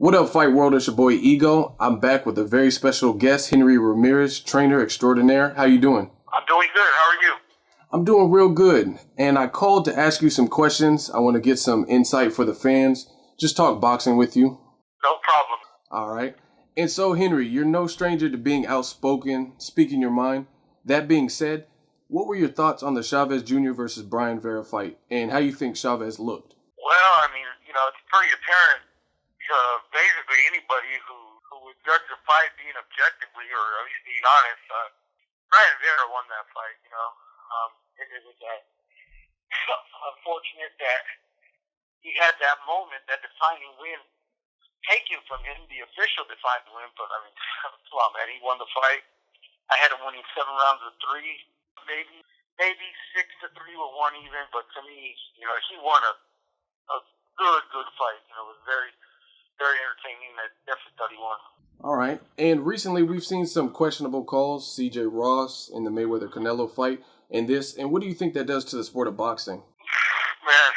What up, Fight World? It's your boy Ego. I'm back with a very special guest, Henry Ramirez, trainer extraordinaire. How you doing? I'm doing good. How are you? I'm doing real good, and I called to ask you some questions. I want to get some insight for the fans. Just talk boxing with you. No problem. All right. And so, Henry, you're no stranger to being outspoken, speaking your mind. That being said, what were your thoughts on the Chavez Jr. versus Brian Vera fight, and how you think Chavez looked? Well, I mean, it's pretty apparent. Basically, anybody who would judge the fight being objectively, or at least being honest, Brian Vera won that fight. It was unfortunate that he had that moment, that defining win, taken from him, the official defining win. But I mean, come on, man, he won the fight. I had him winning 7 rounds to 3, maybe 6-3 with one even. But to me, he won a good fight. It was very, very entertaining. I definitely thought he won. All right. And recently we've seen some questionable calls, CJ Ross in the Mayweather-Canelo fight, and this. And what do you think that does to the sport of boxing? Man,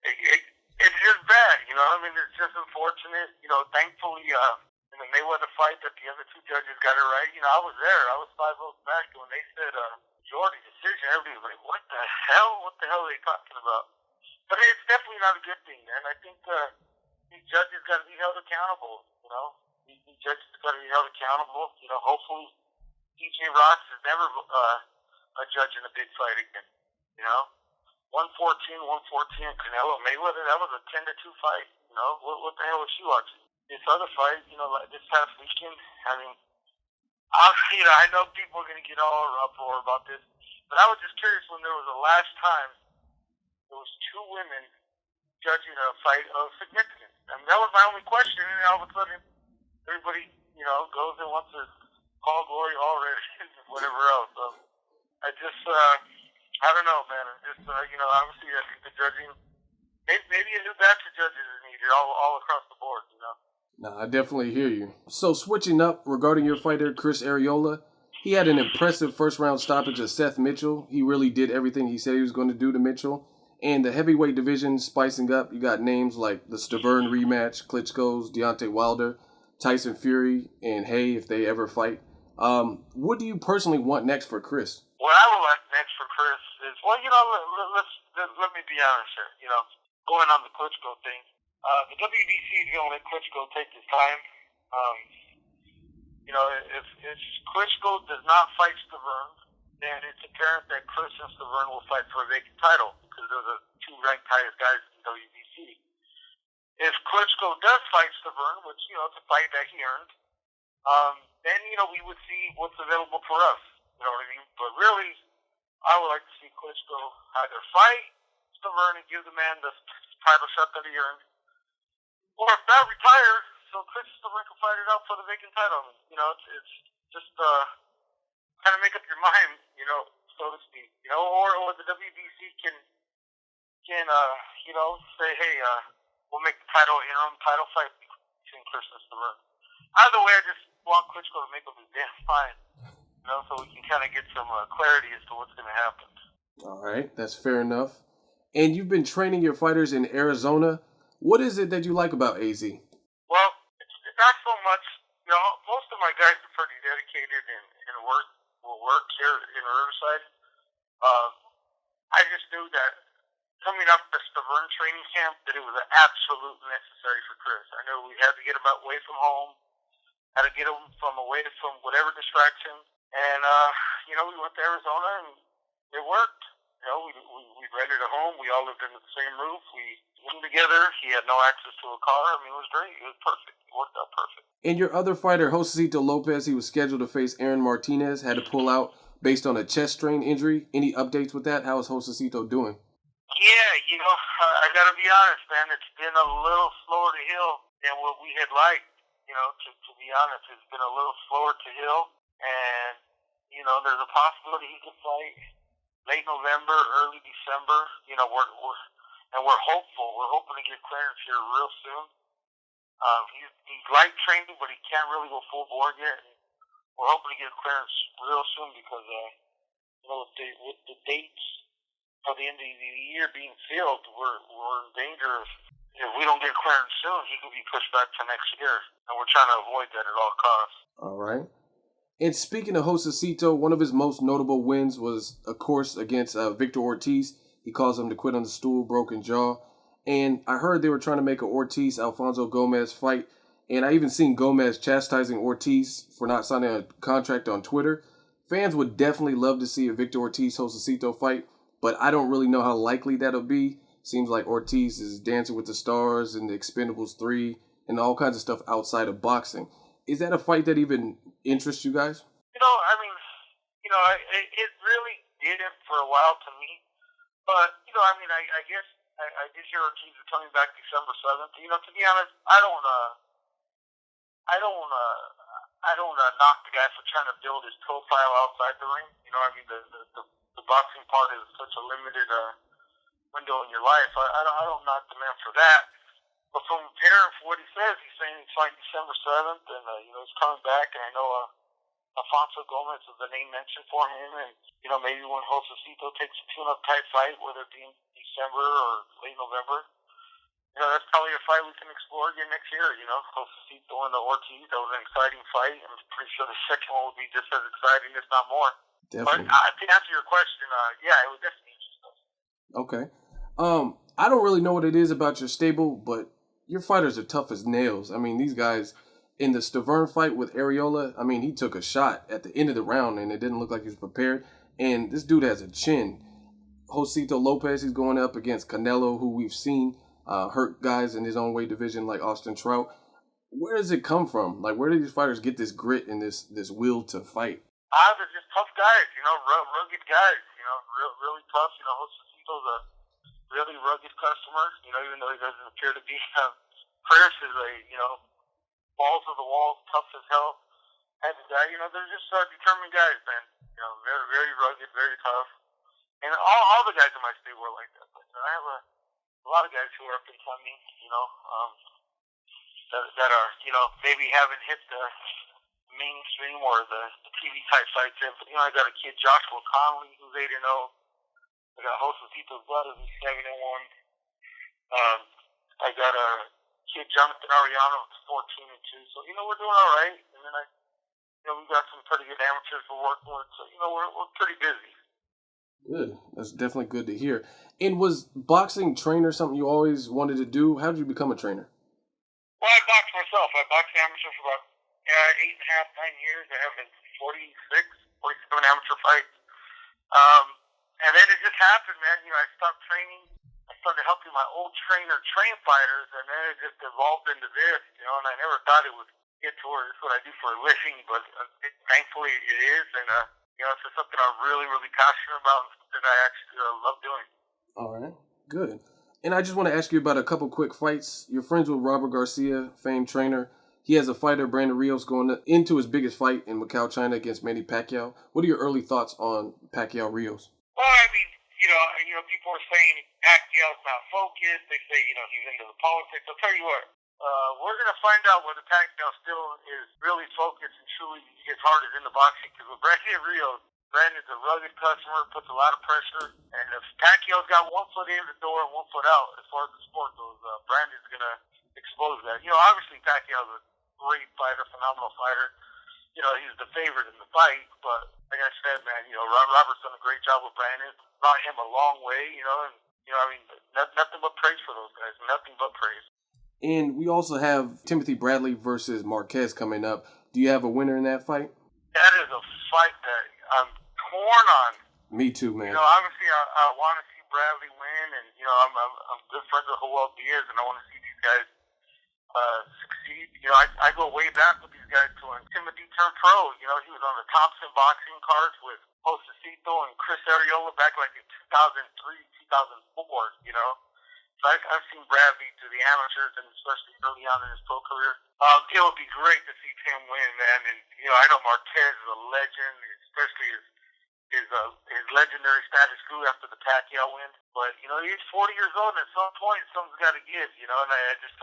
it's just bad, it's just unfortunate. Thankfully, in the Mayweather fight that the other 2 judges got it right. I was there. I was 5 votes back when they said majority decision. Everybody was like, what the hell? What the hell are they talking about? But it's definitely not a good thing, man. I think these judges got to be held accountable, These judges got to be held accountable. Hopefully TJ Ross is never a judge in a big fight again, 114, Canelo Mayweather, that was a 10-2 fight, What the hell was she watching? This other fight, like this past weekend, I mean, I know people are going to get all uproar about this, but I was just curious when there was the last time there was 2 women judging a fight of significance. I mean, that was my only question, and all of a sudden, everybody, goes and wants to call glory already and whatever else. So, I just, I don't know, man. Obviously, I think the judging, maybe a new batch of judges is needed all across the board, No, I definitely hear you. So switching up regarding your fighter, Chris Arreola, he had an impressive first-round stoppage of Seth Mitchell. He really did everything he said he was going to do to Mitchell. And the heavyweight division spicing up. You got names like the Stavern rematch, Klitschko's, Deontay Wilder, Tyson Fury, and Hay if they ever fight. What do you personally want next for Chris? What I would like next for Chris is, let me be honest here. Going on the Klitschko thing, the WBC is going to let Klitschko take his time. If Klitschko does not fight Stavern, then it's apparent that Chris and Stavern will fight for a vacant title because they're the 2 ranked highest guys in WBC. If Klitschko does fight Stavern, which, it's a fight that he earned, then, we would see what's available for us. You know what I mean? But really, I would like to see Klitschko either fight Stavern and give the man the title shot that he earned, or if not, retire so Chris Stavern can fight it out for the vacant title. It's just kind of make up your mind, so to speak. Or the WBC can say, hey, we'll make the interim title fight between Chris and Stavern. Either way, I just want Klitschko to make up his damn mind, so we can kind of get some clarity as to what's going to happen. All right, that's fair enough. And you've been training your fighters in Arizona. What is it that you like about AZ? Well, it's not so much. Most of my guys are pretty dedicated and will work here in Riverside. I just knew that coming up the Stavern training camp, that it was absolutely necessary for Chris. I knew we had to get him away from home, had to get him away from whatever distraction. And, we went to Arizona and it worked. We rented a home. We all lived in the same roof. We lived together. He had no access to a car. I mean, it was great. It was perfect. It worked out perfect. And your other fighter, Josesito Lopez, he was scheduled to face Aaron Martinez, had to pull out based on a chest strain injury. Any updates with that? How is Josesito doing? Yeah, I got to be honest, man. It's been a little slower to heal than what we had liked. To be honest, it's been a little slower to heal. And, there's a possibility he could fight late November, early December. We're hopeful. We're hoping to get clearance here real soon. He's light training, but he can't really go full board yet. And we're hoping to get clearance real soon because, with the dates for the end of the year being filled, we're in danger of if we don't get clearance soon, he could be pushed back to next year, and we're trying to avoid that at all costs. All right. And speaking of Josesito, one of his most notable wins was, of course, against Victor Ortiz. He caused him to quit on the stool, broken jaw. And I heard they were trying to make an Ortiz-Alfonso Gomez fight. And I even seen Gomez chastising Ortiz for not signing a contract on Twitter. Fans would definitely love to see a Victor Ortiz-Josesito fight, but I don't really know how likely that'll be. Seems like Ortiz is Dancing with the Stars and the Expendables 3 and all kinds of stuff outside of boxing. Is that a fight that even interests you guys? It really didn't for a while to me. But, I guess I did hear Ortiz coming back December 7th. To be honest, I don't knock the guy for trying to build his profile outside the ring. The boxing part is such a limited window in your life. I don't knock the man for that. But from hearing for what he says, he's saying he's fighting December 7th, and he's coming back. And I know Alfonso Gomez is the name mentioned for him, and maybe when Josesito takes a tune-up type fight, whether it be in December or late November, that's probably a fight we can explore again next year. Josesito and the Ortiz, that was an exciting fight. I'm pretty sure the second one would be just as exciting, if not more. Definitely. But to answer your question, it would definitely interest us. Okay. I don't really know what it is about your stable, but your fighters are tough as nails. I mean, these guys, in the Stavern fight with Arreola, he took a shot at the end of the round, and it didn't look like he was prepared. And this dude has a chin. Josesito Lopez, he's going up against Canelo, who we've seen hurt guys in his own weight division like Austin Trout. Where does it come from? Like, where do these fighters get this grit and this will to fight? They're just tough guys, rugged guys, really tough. Josesito's a really rugged customer, even though he doesn't appear to be. Chris is balls to the walls, tough as hell type of guy. They're just determined guys, man. Very, very rugged, very tough. And all the guys in my stable are like that. But I have a lot of guys who are up and coming, that are, maybe haven't hit the mainstream or the TV type fights yet. But, I got a kid, Joshua Conley, who's 8-0. I got Josesito's brother, who's 7-1. I got a kid, Jonathan Arreola, who's 14-2. So, we're doing all right. And then we've got some pretty good amateurs we're working with. So, we're pretty busy. Good. That's definitely good to hear. And was boxing trainer something you always wanted to do? How did you become a trainer? Well, I boxed myself. I boxed amateur for about 8.5, 9 years. I have 47 amateur fights. And then it just happened, man. I stopped training. I started helping my old trainer train fighters, and then it just evolved into this, and I never thought it would get to where it's what I do for a living, but thankfully it is, and it's just something I'm really, really passionate about and something I actually love doing. All right, good. And I just want to ask you about a couple quick fights. You're friends with Robert Garcia, famed trainer. He has a fighter, Brandon Rios, going into his biggest fight in Macau, China against Manny Pacquiao. What are your early thoughts on Pacquiao-Rios? Well, people are saying Pacquiao's not focused. They say, he's into the politics. I'll tell you what, we're going to find out whether Pacquiao still is really focused and truly his heart is in the boxing. Because with Brandon's a rugged customer, puts a lot of pressure. And if Pacquiao's got one foot in the door and one foot out, as far as the sport goes, Brandon's going to expose that. Obviously Pacquiao's a great fighter, phenomenal fighter. He's the favorite in the fight, but like I said, man, Robert's done a great job with Brandon. Brought him a long way, nothing but praise for those guys. Nothing but praise. And we also have Timothy Bradley versus Marquez coming up. Do you have a winner in that fight? That is a fight that I'm torn on. Me too, man. Obviously I want to see Bradley win, and I'm good friends with Joel Diaz, and I want to see these guys succeed. I go way back with these guys to when Timothy turned pro. He was on the Thompson boxing cards with Josesito and Chris Arreola back like in 2003, 2004, So I've seen Bradley to the amateurs, and especially early on in his pro career. It would be great to see Tim win, man. And, I know Marquez is a legend, especially his legendary status grew after the Pacquiao win. But, he's 40 years old, and at some point, something's got to give, and I just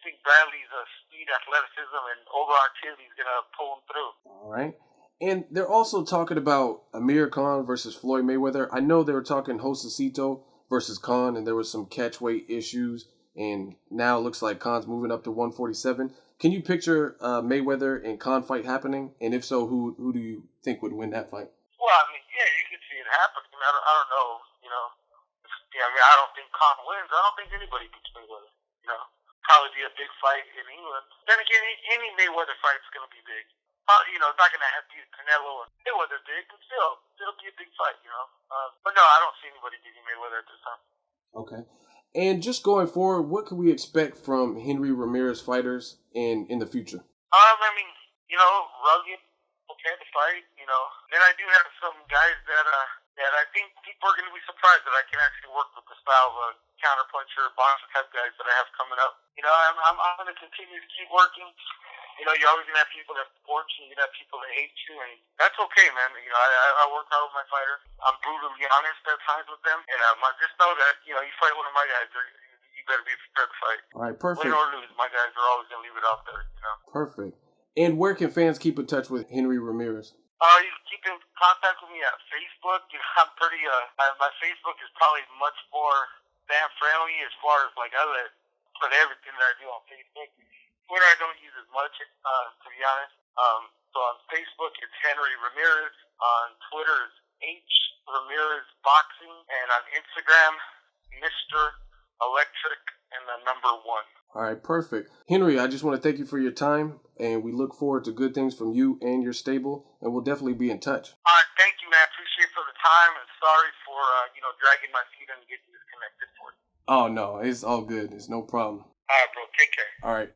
think Bradley's speed, athleticism, and overall activity is going to pull him through. All right. And they're also talking about Amir Khan versus Floyd Mayweather. I know they were talking Josesito versus Khan, and there was some catch weight issues. and now it looks like Khan's moving up to 147. Can you picture Mayweather and Khan fight happening? And if so, who do you think would win that fight? Well, I mean, yeah, you can see it happening. I don't know, you know. Yeah, I mean, I don't think Khan wins. I don't think anybody beats Mayweather. You know, probably be a big fight in England. Then again, any Mayweather fight is going to be big. You know, it's not going to have to be Canelo or Mayweather big, but still, it'll be a big fight. You know, but no, I don't see anybody beating Mayweather at this time. Okay. And just going forward, what can we expect from Henry Ramirez fighters in the future? I mean, you know, rugged, okay to fight. You know, then I do have some guys that I think people are going to be surprised that I can actually work with the style of a counterpuncher, boxer type guys that I have coming up. You know, I'm going to continue to keep working. You know, you're always going to have people that support you. You're going to have people that hate you, and that's okay, man. You know, I work hard with my fighters. I'm brutally honest at times with them, and just know that, you know, you fight one of my guys, you better be prepared to fight. All right, perfect. Win or lose, my guys are always going to leave it out there, you know. Perfect. And where can fans keep in touch with Henry Ramirez? You can keep in contact with me at Facebook. You know, I'm pretty, my Facebook is probably much more fan friendly as far as, like, I put everything that I do on Facebook. Twitter I don't use as much, to be honest. So on Facebook it's Henry Ramirez. On Twitter it's H Ramirez Boxing, and on Instagram Mr. Electric and the number 1. All right, perfect. Henry, I just want to thank you for your time, and we look forward to good things from you and your stable, and we'll definitely be in touch. All right, thank you, man. Appreciate for the time, and sorry for dragging my feet and getting disconnected for you. Oh no, it's all good. It's no problem. All right, bro. Take care. All right.